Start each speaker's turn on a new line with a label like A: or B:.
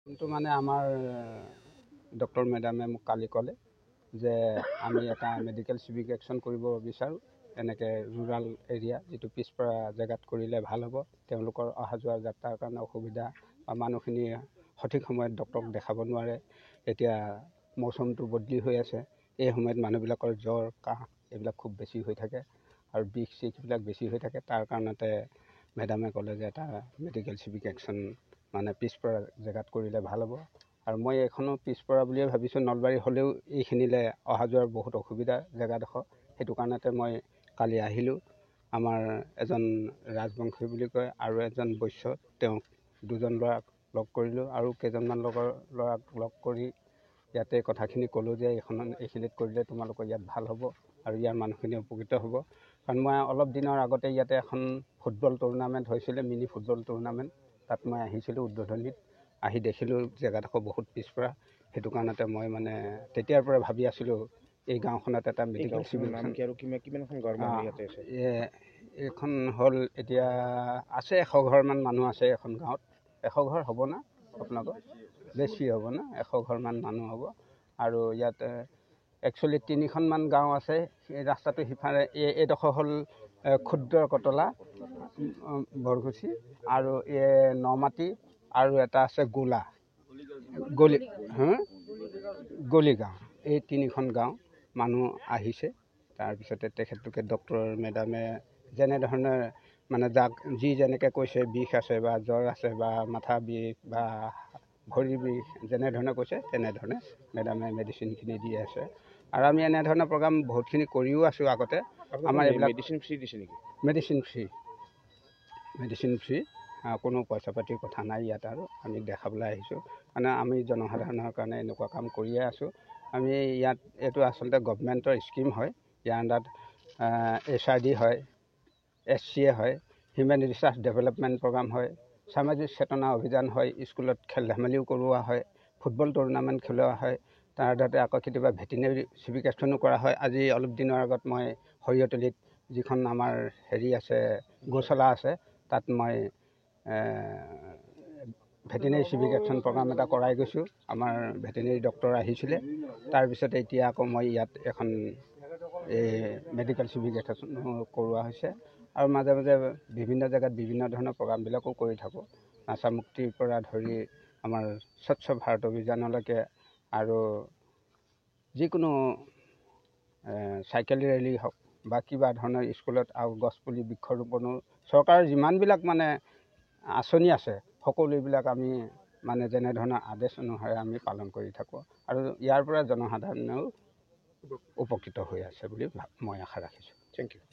A: কিন্তু মানে আমাৰ ডক্টৰ মেডামে মোক কালি ক'লে যে আমি এটা মেডিকেল চিভিক একশ্যন কৰিব বিচাৰোঁ। এনেকৈ ৰুৰাল এৰিয়া যিটো পিছপৰা জেগাত কৰিলে ভাল হ'ব। তেওঁলোকৰ অহা যোৱা যাত্ৰাৰ কাৰণে অসুবিধা বা মানুহখিনি সঠিক সময়ত ডক্টৰক দেখাব নোৱাৰে। এতিয়া মৌচুমটো বদলি হৈ আছে, এই সময়ত মানুহবিলাকৰ জ্বৰ কাহ এইবিলাক খুব বেছি হৈ থাকে আৰু বিষ চিষবিলাক বেছি হৈ থাকে। তাৰ কাৰণতে মেডামে ক'লে যে এটা মেডিকেল চিভিক একশ্যন মানে পিছপৰা জেগাত কৰিলে ভাল হ'ব। আৰু মই এইখনো পিছপৰা বুলিয়ে ভাবিছোঁ। নলবাৰী হ'লেও এইখিনিলৈ অহা যোৱাৰ বহুত অসুবিধা জেগাডোখৰ। সেইটো কাৰণতে মই কালি আহিলোঁ। আমাৰ এজন ৰাজবংশী বুলি কয় আৰু এজন বৈশ্য, তেওঁক দুজন ল'ৰাক লগ কৰিলোঁ আৰু কেইজনমান ল'ৰাক লগ কৰি ইয়াতে কথাখিনি ক'লোঁ যে এইখিনিত কৰিলে তোমালোকৰ ইয়াত ভাল হ'ব আৰু ইয়াৰ মানুহখিনি উপকৃত হ'ব। কাৰণ মই অলপ দিনৰ আগতে ইয়াতে এখন ফুটবল টুৰ্ণামেণ্ট হৈছিলে, মিনি ফুটবল টুৰ্ণামেণ্ট। তাত মই আহিছিলোঁ উদ্বোধনীত, আহি দেখিলোঁ জেগাডোখৰ বহুত পিছপৰা। সেইটো কাৰণতে মই মানে তেতিয়াৰ পৰা ভাবি আছিলোঁ এই গাঁওখনত এটা মেডিকেল চিভিক এইখন হ'ল এতিয়া আছে 100 ঘৰমান মানুহ আছে এখন গাঁৱত। 100 ঘৰ হ'ব না আপোনালোকৰ? বেছি হ'ব না, 100 ঘৰমান মানুহ হ'ব। আৰু ইয়াত একচুৱেলি 3খনমান গাঁও আছে। এই ৰাস্তাটো সিফালে এইডোখৰ হ'ল ক্ষুদ্ৰ কটলা বৰগুচি আৰু নমাটি আৰু এটা আছে গলিগাঁও। এই 3খন গাঁও মানুহ আহিছে। তাৰপিছতে তেখেতলোকে ডক্টৰ মেডামে যেনেধৰণে মানে যাক যি যেনেকৈ কৈছে বিষ আছে বা জ্বৰ আছে বা মাথা বিষ বা ভৰি বিষ যেনেধৰণে কৈছে তেনেধৰণে মেডামে মেডিচিনখিনি দি আছে। আৰু আমি এনেধৰণৰ প্ৰগ্ৰাম বহুতখিনি কৰিও আছোঁ আগতে। আমাৰ এইবিলাক মেডিচিন ফ্ৰী দিছে নেকি? মেডিচিন ফ্ৰী, কোনো পইচা পাতিৰ কথা নাই ইয়াত। আৰু আমি দেখাবলৈ আহিছোঁ মানে আমি জনসাধাৰণৰ কাৰণে এনেকুৱা কাম কৰিয়ে আছোঁ। আমি ইয়াত এইটো আচলতে গভমেণ্টৰ স্কিম হয়। ইয়াৰ আণ্ডাৰত HRD হয়, SCA হয়, হিউমেন ৰিচাৰ্চ ডেভেলপমেণ্ট প্ৰগ্ৰাম হয়, সামাজিক চেতনা অভিযান হয়, স্কুলত খেল ধেমালিও কৰোৱা হয়, ফুটবল টুৰ্ণামেণ্ট খেলোৱা হয়। তাৰ আধাৰতে আকৌ কেতিয়াবা ভেটেনেৰি চিভিক একশ্যনো কৰা হয়। আজি অলপ দিনৰ আগত মই সৰিয়হতলীত যিখন আমাৰ হেৰি আছে গোশালা আছে, তাত মই ভেটেনেৰি চিভিক একশ্যন প্ৰগ্ৰাম এটা কৰাই গৈছোঁ। আমাৰ ভেটেনেৰি ডক্টৰ আহিছিলে। তাৰপিছতে এতিয়া আকৌ মই ইয়াত এখন এই মেডিকেল চিভিক একশ্যন কৰোৱা হৈছে। আৰু মাজে মাজে বিভিন্ন জেগাত বিভিন্ন ধৰণৰ প্ৰগ্ৰামবিলাকো কৰি থাকোঁ। নাচা মুক্তিৰ পৰা ধৰি আমাৰ স্বচ্ছ ভাৰত অভিযানলৈকে আৰু যিকোনো চাইকেল ৰেলী হওক বা কিবা ধৰণৰ স্কুলত আৰু গছপুলি বৃক্ষৰোপণো চৰকাৰৰ যিমানবিলাক মানে আঁচনি আছে সকলোবিলাক আমি মানে যেনেধৰণৰ আদেশ অনুসাৰে আমি পালন কৰি থাকোঁ আৰু ইয়াৰ পৰা জনসাধাৰণেও উপকৃত হৈ আছে বুলি মই আশা ৰাখিছোঁ। Thank U.